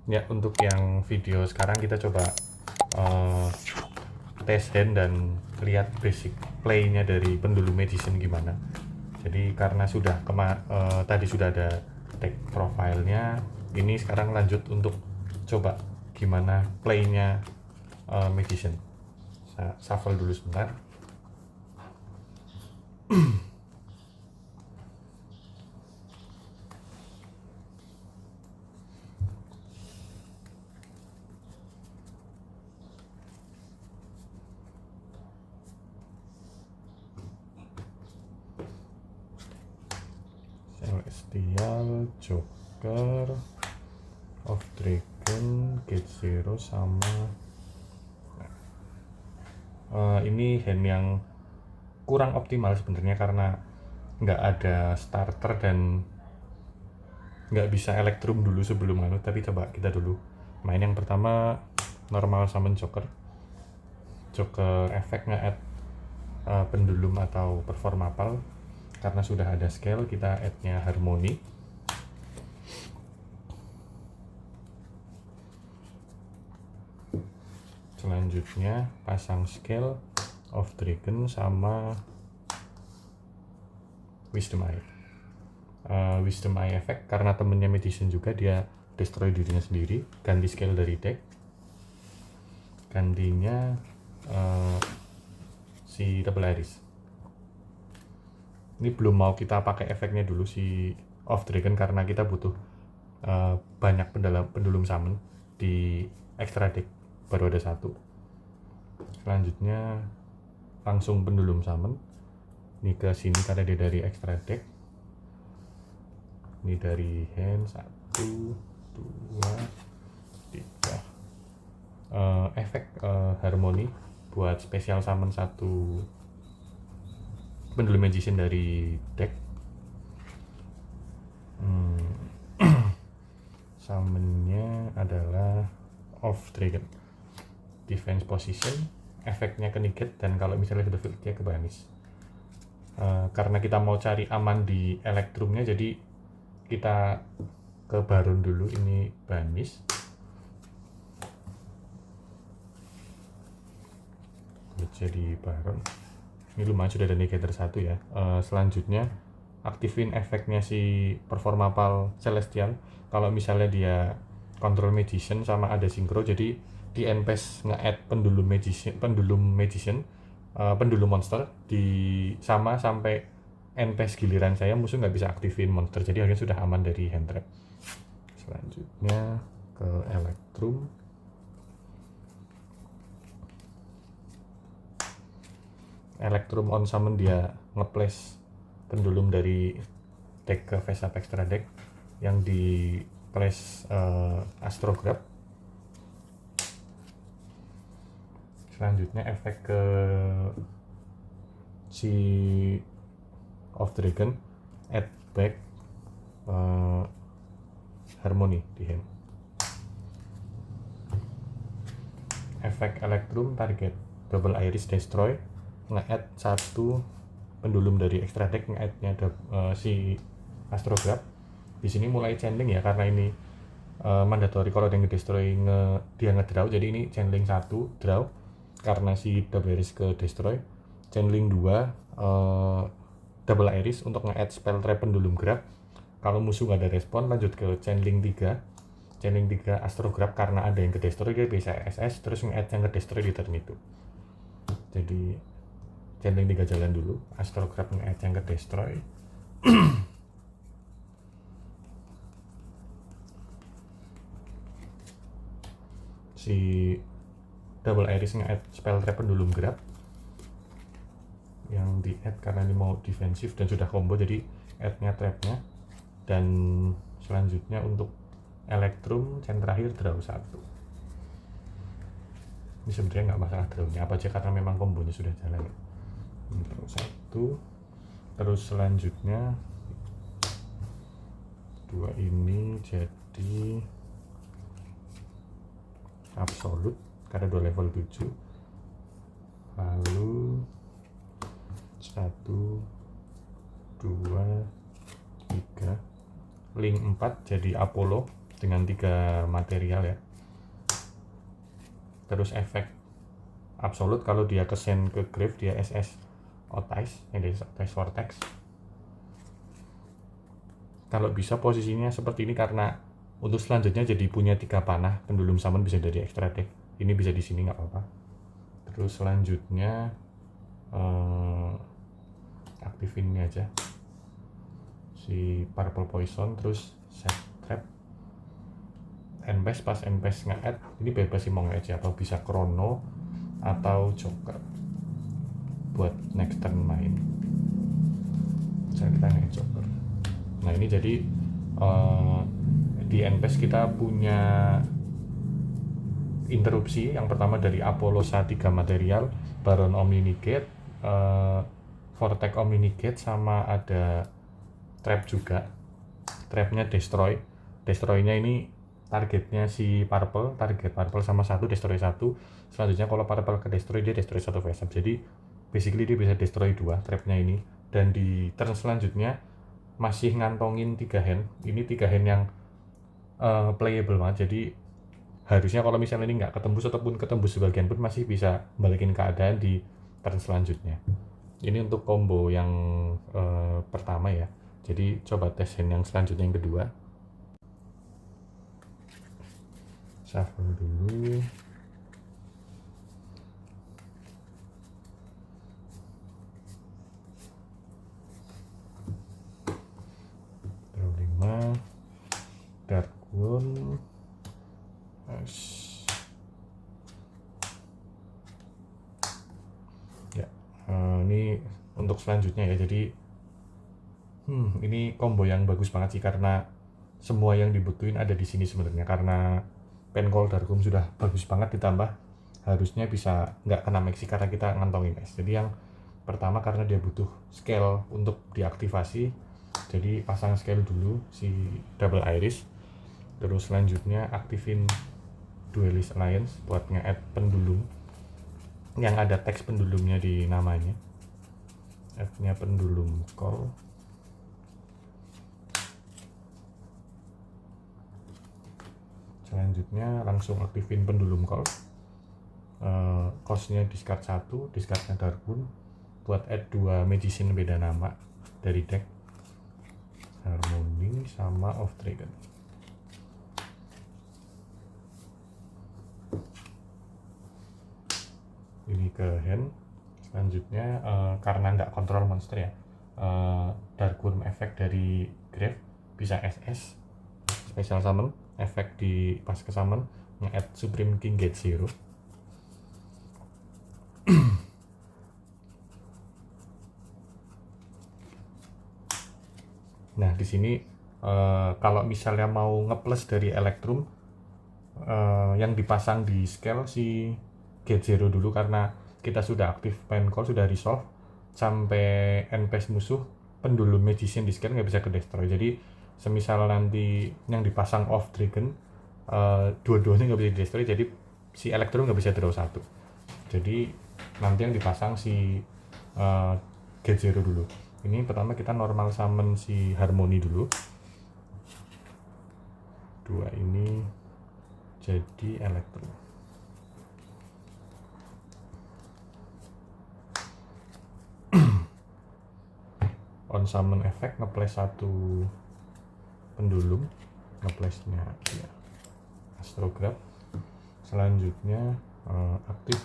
Ya, untuk yang video sekarang kita coba uh, tes hand dan lihat basic play-nya dari pendulum medicine gimana. Jadi karena sudah tadi sudah ada deck profile-nya, ini sekarang lanjut untuk coba gimana play-nya medicine. Saya shuffle dulu sebentar. Celestial, Joker, of Dragon, Gate Zero sama ini hand yang kurang optimal sebenarnya karena nggak ada starter dan nggak bisa elektrum dulu sebelum anu, tapi coba kita dulu main yang pertama normal summon Joker efek nge-add pendulum atau perform apal. Karena sudah ada scale kita add-nya harmoni. Selanjutnya pasang scale of Dragon sama Wisdom Eye. Wisdom Eye effect karena temennya medicine juga, dia destroy dirinya sendiri, ganti scale dari deck, gantinya si Double Iris. Ini belum mau kita pakai efeknya dulu si Off Dragon karena kita butuh banyak pendulum summon di extra deck, baru ada satu. Selanjutnya langsung pendulum summon ini ke sini karena dia dari extra deck. Ini dari hand 1, 2, 3. Efek harmoni buat special summon satu pendulum magician dari deck. Summonnya adalah Off Dragon, defense position, efeknya ke negate, dan kalau misalnya sudah field dia ke banish. Karena kita mau cari aman di elektrumnya, jadi kita ke Baron dulu. Ini banish, jadi Baron. Ini lumayan, sudah ada negator 1 ya. Selanjutnya aktifin efeknya si Performapal Celestial. Kalau misalnya dia control magician sama ada synchro, jadi di NPS nge-add pendulum magician, pendulum monster di sama sampai NPS giliran saya musuh nggak bisa aktifin monster, jadi harusnya sudah aman dari hand trap. Selanjutnya ke Electrum. Electrum on summon dia nge-place pendulum dari deck ke face up extra deck yang di place Astrograph. Selanjutnya efek ke si Off Dragon, add back harmoni di hand. Efek Electrum target Double Iris destroy, nge-add satu pendulum dari extra deck, nge-add-nya si Astrograph. Di sini mulai channeling ya, karena ini mandatory kalau dia nge-destroy dia nge-draw, jadi ini channeling 1 draw karena si Double Iris ke destroy, channeling 2 Double Iris untuk nge-add spell trap pendulum grab. Kalau musuh nggak ada respon, lanjut ke channeling 3 Astrograph karena ada yang ke destroy dia bisa SS terus nge-add yang ke destroy di turn itu. Jadi channeling 3 jalan dulu, Astrograph nge-add yang ke destroy. Si Double Iris nge-add spell trap pendulum grab yang di-add karena ini mau defensif dan sudah combo, jadi add-nya trapnya. Dan selanjutnya untuk Electrum chain terakhir draw 1. Ini sebenarnya nggak masalah drawnya apa aja karena memang kombonya sudah jalan. Ini draw 1. Terus selanjutnya 2 ini jadi absolute karena 2 level 7. Lalu 1, 2, 3, link 4 jadi Apollo dengan 3 material ya. Terus efek absolute kalau dia ke send ke grave dia SS Otize, ini Otize Vortex. Kalau bisa posisinya seperti ini karena untuk selanjutnya jadi punya 3 panah, pendulum summon bisa dari extra deck. Ini bisa di sini nggak apa-apa. Terus selanjutnya aktifin ini aja si Purple Poison, terus set trap Enpes. Pas Enpes nge-add ini bebas sih mau nge-add atau bisa Chrono atau Joker buat next turn main. Misalnya kita nge-add Joker. Nah ini jadi di Enpes kita punya interupsi. Yang pertama dari Apollosa 3 material, Baron Omninigate, Vortex Omninigate, sama ada trap juga. Trapnya Destroy. Destroy-nya ini targetnya si Purple, target Purple sama 1, destroy 1. Selanjutnya kalau Purple ke destroy, dia destroy 1 face up. Jadi basically dia bisa destroy 2 trapnya ini. Dan di turn selanjutnya masih ngantongin 3 hand. Ini 3 hand yang playable banget. Jadi harusnya kalau misalnya ini nggak ketembus ataupun ketembus sebagian pun masih bisa balikin keadaan di turn selanjutnya. Ini untuk combo yang pertama ya. Jadi coba tes hand yang selanjutnya, yang kedua. Shuffle dulu. Draw 5. Darkwood. Ya, ini untuk selanjutnya ya. Jadi ini combo yang bagus banget sih karena semua yang dibutuhin ada di sini sebenarnya. Karena Pencold Darkroom sudah bagus banget, ditambah harusnya bisa nggak kena maxi karena kita ngantongin es. Jadi yang pertama karena dia butuh scale untuk diaktifasi, jadi pasang scale dulu si Double Iris. Terus selanjutnya aktifin Duelist Alliance buat nge-add pendulum yang ada teks pendulumnya di namanya. Add-nya pendulum call. Selanjutnya langsung aktifin pendulum call. Cost-nya discard 1, discard-nya Darkwood buat add 2 Magician beda nama dari deck, Harmony sama Off Dragon. Ini ke hand. Selanjutnya karena nggak kontrol monster ya, Darkwood efek dari grave bisa SS special summon, efek di pas ke summon nge-add Supreme King Gate Zero. Nah di sini kalau misalnya mau ngeplus dari Electrum, yang dipasang di scale si Gate Zero dulu karena kita sudah aktif Pencold, sudah resolve sampai Enpes musuh, pendulum Magician di scale nggak bisa ke destroy. Jadi semisal nanti yang dipasang Off Dragon, dua-duanya nggak bisa di destroy, jadi si Electrum nggak bisa draw 1. Jadi nanti yang dipasang si Gate Zero dulu. Ini pertama kita normal summon si Harmony dulu. 2 ini jadi Electrum. On summon effect ngeplace 1 pendulum, ngeplace-nya ya Astrograph. Selanjutnya aktif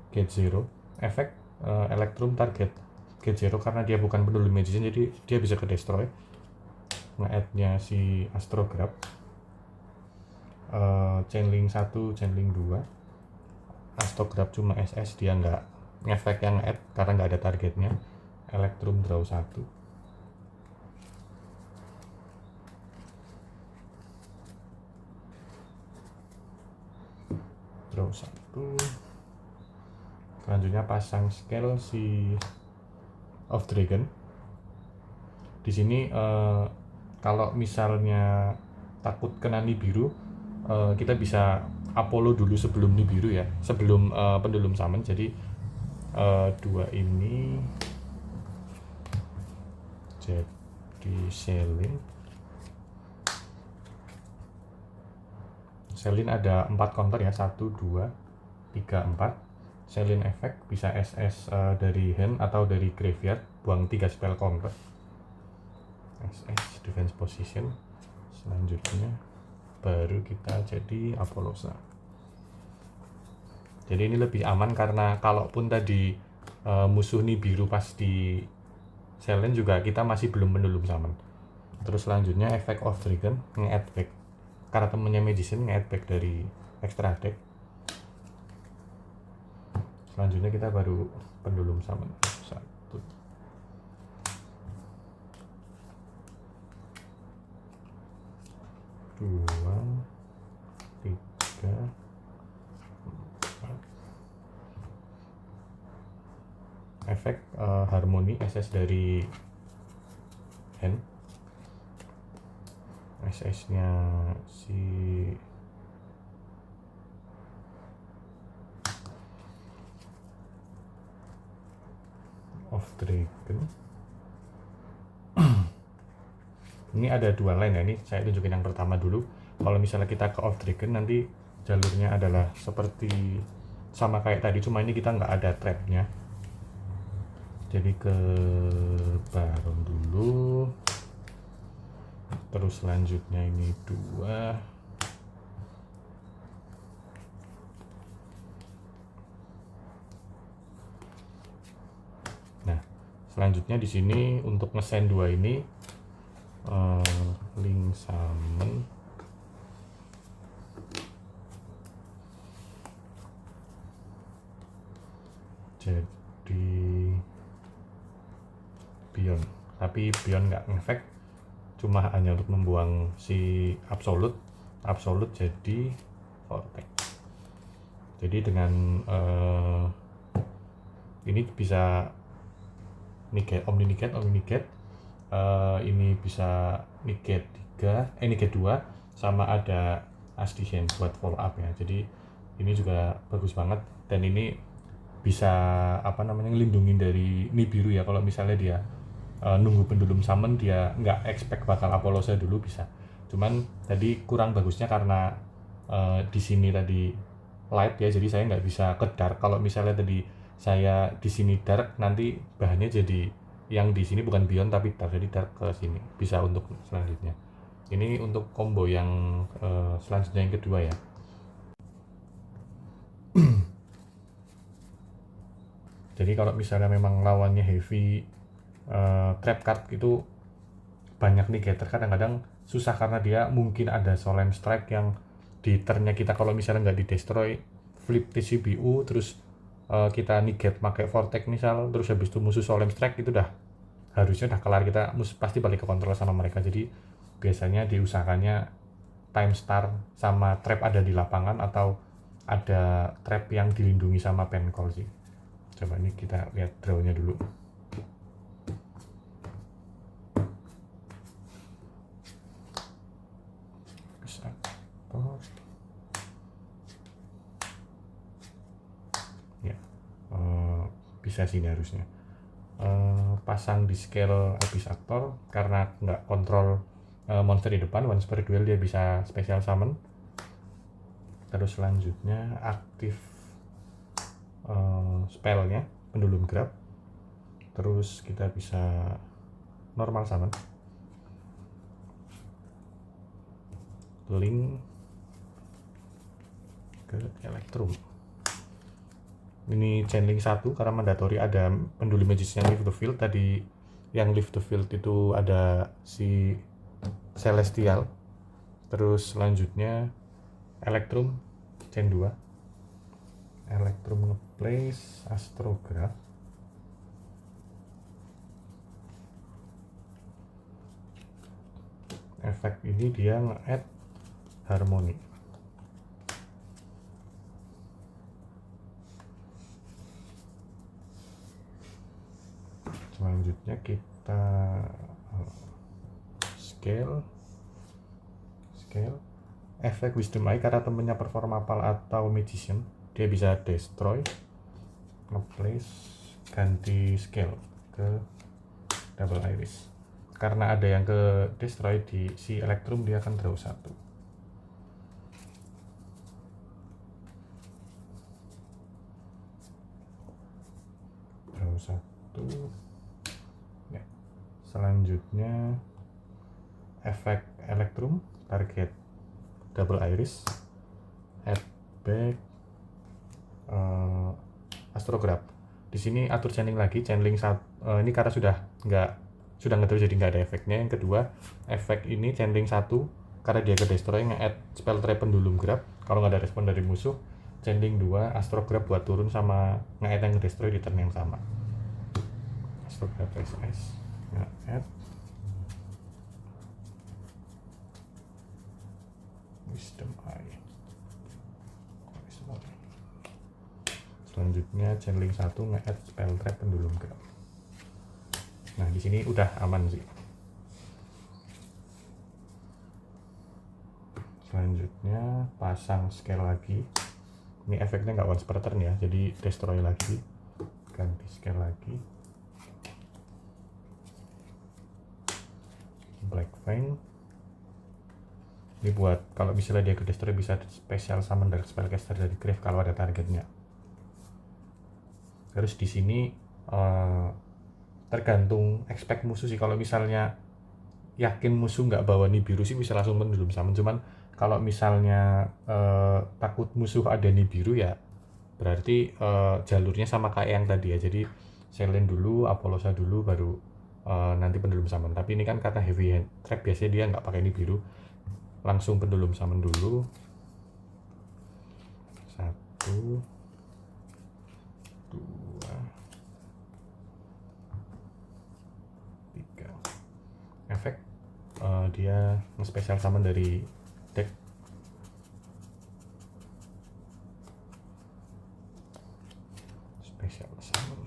Gate Zero, efek Electrum target Gate Zero karena dia bukan pendulum Magician, jadi dia bisa ke destroy. Nge-add-nya si Astrograph, Channeling 1, Channeling 2. Astrograph cuma SS, dia nggak ngefek yang add karena nggak ada targetnya. Electrum draw 1. Draw 1. Selanjutnya pasang scale si Off Dragon. Di sini kalau misalnya takut kena Nibiru, kita bisa Apollo dulu sebelum Nibiru ya, sebelum pendulum summon. Jadi 2 ini jadi Selin. Selin ada 4 counter ya, 1, 2, 3, 4. Selin efek bisa SS dari hand atau dari graveyard, buang 3 spell counter. SS defense position. Selanjutnya baru kita jadi Apollosa. Jadi ini lebih aman karena kalaupun tadi musuh nih biru pas di Selin juga kita masih belum pendulum summon. Terus selanjutnya efek of dragon nge-add back. Karena temennya magician nge-add back dari extra deck. Selanjutnya kita baru pendulum summon. 1, 2, 3, 4. Efek harmoni SS dari hand. SS nya si of dragon. Ini ada 2 line ya, ini saya tunjukin yang pertama dulu. Kalau misalnya kita ke of dragon nanti jalurnya adalah seperti sama kayak tadi, cuma ini kita nggak ada trapnya. Jadi ke baron dulu, terus selanjutnya ini 2. Nah selanjutnya di sini untuk nge-send 2 ini link summon. Jadi Beyond, tapi Beyond nggak ngefek, cuma hanya untuk membuang si absolute jadi vortex. Jadi dengan ini bisa negate, omni negate, ini bisa negate 3, negate 2, sama ada Asdition buat follow up ya. Jadi ini juga bagus banget, dan ini bisa ngelindungin dari Nibiru ya. Kalau misalnya dia nunggu pendulum summon, dia nggak expect bakal Apollosa dulu bisa. Cuman tadi kurang bagusnya karena di sini tadi light ya, jadi saya nggak bisa ke dark. Kalau misalnya tadi saya di sini dark, nanti bahannya jadi yang di sini bukan beyond tapi dark, jadi dark ke sini bisa untuk selanjutnya. Ini untuk combo yang selanjutnya yang kedua ya. Jadi kalau misalnya memang lawannya heavy trap card itu banyak negator, kadang-kadang susah karena dia mungkin ada Solemn Strike yang di turnnya kita kalau misalnya nggak di destroy, flip TCBU, terus kita negate pakai Vortex misal, terus habis itu musuh Solemn Strike, itu harusnya udah kelar, kita pasti balik ke kontrol sama mereka. Jadi biasanya diusahakannya time star sama trap ada di lapangan atau ada trap yang dilindungi sama pen call sih. Coba ini kita lihat drawnya dulu. Ya, bisa sini harusnya pasang di scale Abyss Actor karena nggak kontrol monster di depan. Once per duel dia bisa special summon. Terus selanjutnya aktif spellnya pendulum grab, terus kita bisa normal summon, link ke Electrum. Ini channeling 1 karena mandatory ada penduli magicnya Lift the Field. Tadi yang Lift the Field itu ada si Celestial. Terus selanjutnya Electrum chain 2, Electrum ngeplace Astrograph. Efek ini dia nge-add harmoni. Selanjutnya kita scale efek Wisdom Eye karena temennya perform apal atau magician, dia bisa destroy, ngeplace, ganti scale ke double iris. Karena ada yang ke destroy di si Electrum, dia akan draw 1. satu ya. Selanjutnya efek elektrum target double iris, add back astrograph. Di sini atur channeling lagi, channeling ini karena sudah nggak terus jadi nggak ada efeknya. Yang kedua, efek ini channeling 1 karena dia ke destroy, nge-add spell trap pendulum grab kalau nggak ada respon dari musuh. Channeling 2 astrograph buat turun sama nge-add yang ke destroy di turn yang sama. Astrograph SS nge-add Wisdom Eye. Selanjutnya channeling 1 nge-add spell trap pendulum grab. Nah, di sini udah aman sih. Selanjutnya pasang scale lagi. Ini efeknya nggak once per turn ya, jadi destroy lagi, ganti scale lagi. Black Fang. Ini buat kalau misalnya dia ke destroy bisa special summon Dark Spellcaster dari grave kalau ada targetnya. Terus di sini tergantung expect musuh sih. Kalau misalnya yakin musuh nggak bawa Nibiru sih bisa langsung pendulum summon. Cuman kalau misalnya takut musuh ada Nibiru ya berarti jalurnya sama kayak yang tadi ya. Jadi Selene dulu, Apollosa dulu, baru nanti pendulum summon. Tapi ini kan karena heavy hand trap biasanya dia nggak pakai Nibiru, langsung pendulum summon dulu. 1, 2, 3. Efek dia nge-special summon dari deck. Special summon.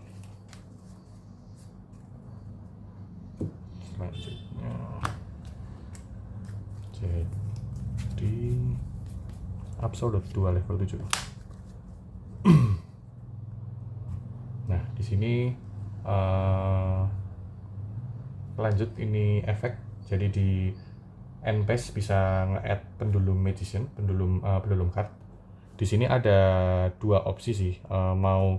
Selanjutnya jadi Absolute 2 level 7. Nah, di sini lanjut ini efek. Jadi di end phase bisa nge-add pendulum magician, pendulum card. Di sini ada dua opsi sih, mau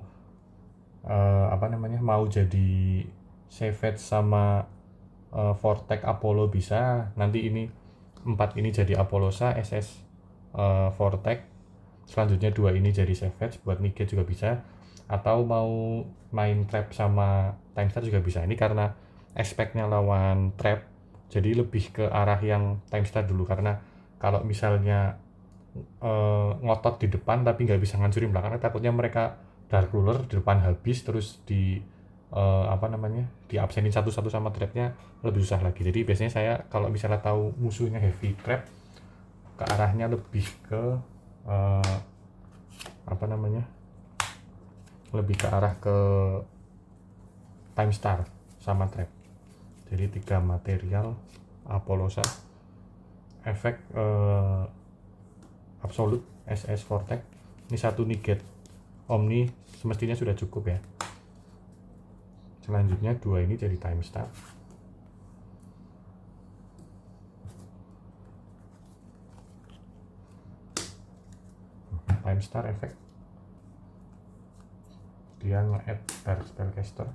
mau jadi Savage sama Vortex Apollo bisa. Nanti ini 4 ini jadi Apollosa, SS Vortex. Selanjutnya 2 ini jadi Savage buat negate juga bisa. Atau mau main trap sama Time Star juga bisa. Ini karena aspeknya lawan trap, jadi lebih ke arah yang Time Star dulu. Karena kalau misalnya ngotot di depan tapi nggak bisa ngancurin belakangnya, takutnya mereka Dark Ruler di depan habis, terus di di absenin satu-satu sama trapnya lebih susah lagi. Jadi biasanya saya kalau misalnya tahu musuhnya heavy trap, ke arahnya lebih ke lebih ke arah ke Time Star sama trap. Jadi 3 material Apollosa, efek Absolute, SS Vortex. Ini 1 negate Omni semestinya sudah cukup ya. Selanjutnya 2 ini jadi Time Star. Time Star efek dia nge-add Dark Spellcaster.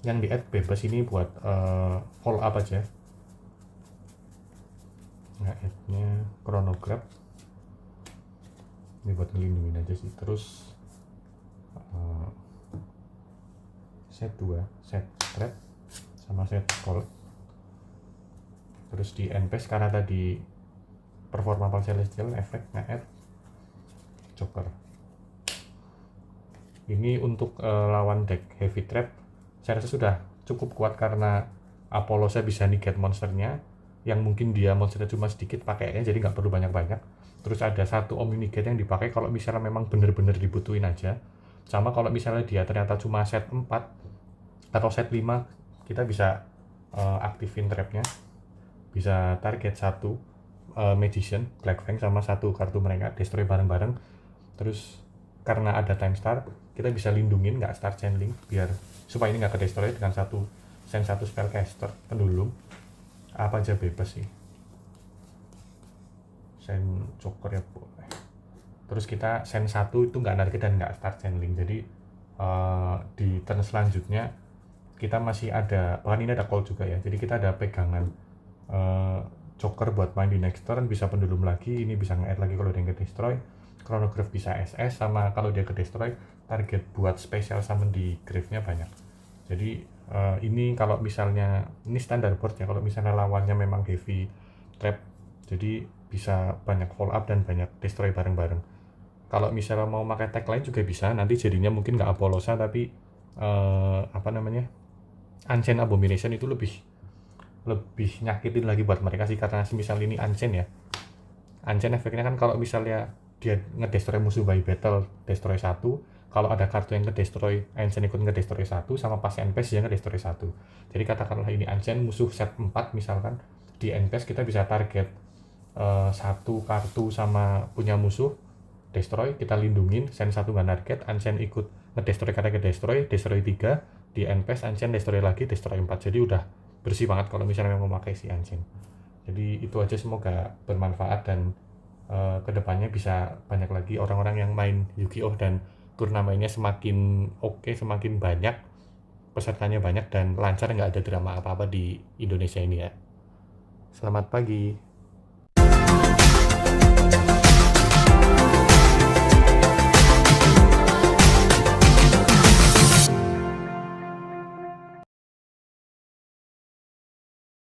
Yang di-add bebas ini buat follow up aja. Nge-add-nya Chronograph. Ini buat ngelindungin aja sih. Terus set 2, set trap sama set call. Terus di end phase karena tadi performa Celestial, efek nge-add Joker. Ini untuk lawan deck heavy trap saya rasa sudah cukup kuat karena Apollo saya bisa negate monsternya yang mungkin dia monsternya cuma sedikit pakainya, jadi nggak perlu banyak-banyak. Terus ada 1 Omni-Negate yang dipakai kalau misalnya memang bener-bener dibutuhin aja. Sama kalau misalnya dia ternyata cuma set 4 atau set 5, kita bisa aktifin trapnya, bisa target 1 Magician, Black Fang sama 1 kartu mereka, destroy bareng-bareng. Terus karena ada Time Star, kita bisa lindungin, nggak start channeling, biar supaya ini nggak ke destroy dengan send 1 spellcaster pendulum. Apa aja bebas sih, send Joker ya boleh. Terus kita send 1 itu nggak narik dan nggak start channeling, jadi di turn selanjutnya kita masih ada, bahkan ini ada call juga ya, jadi kita ada pegangan joker buat main di next turn, bisa pendulum lagi, ini bisa nge-add lagi kalau dia ke destroy, chronograph bisa SS, sama kalau dia ke destroy target buat special summon di grave-nya banyak. Jadi ini kalau misalnya, ini standar board ya, kalau misalnya lawannya memang heavy trap, jadi bisa banyak follow up dan banyak destroy bareng-bareng. Kalau misalnya mau pakai tag lain juga bisa, nanti jadinya mungkin nggak Apollosa tapi apa namanya, Ancient Abomination itu lebih nyakitin lagi buat mereka sih, karena misal ini Ancient ya, Ancient efeknya kan kalau misalnya dia ngedestroy musuh by battle, destroy 1, kalau ada kartu yang ngedestroy, Ancient ikut ngedestroy 1, sama pas endphase dia ngedestroy 1. Jadi katakanlah ini Ancient musuh set 4 misalkan, di endphase kita bisa target satu kartu sama punya musuh, destroy, kita lindungin, send 1 nggak target, Ancient ikut ngedestroy karena ngedestroy, destroy 3, di endphase Ancient destroy lagi, destroy 4. Jadi udah bersih banget kalau misalnya mau memakai si Ancient. Jadi itu aja, semoga bermanfaat dan kedepannya bisa banyak lagi orang-orang yang main Yu-Gi-Oh dan turnamennya semakin oke, semakin banyak, pesertanya banyak dan lancar, nggak ada drama apa-apa di Indonesia ini ya. Selamat pagi.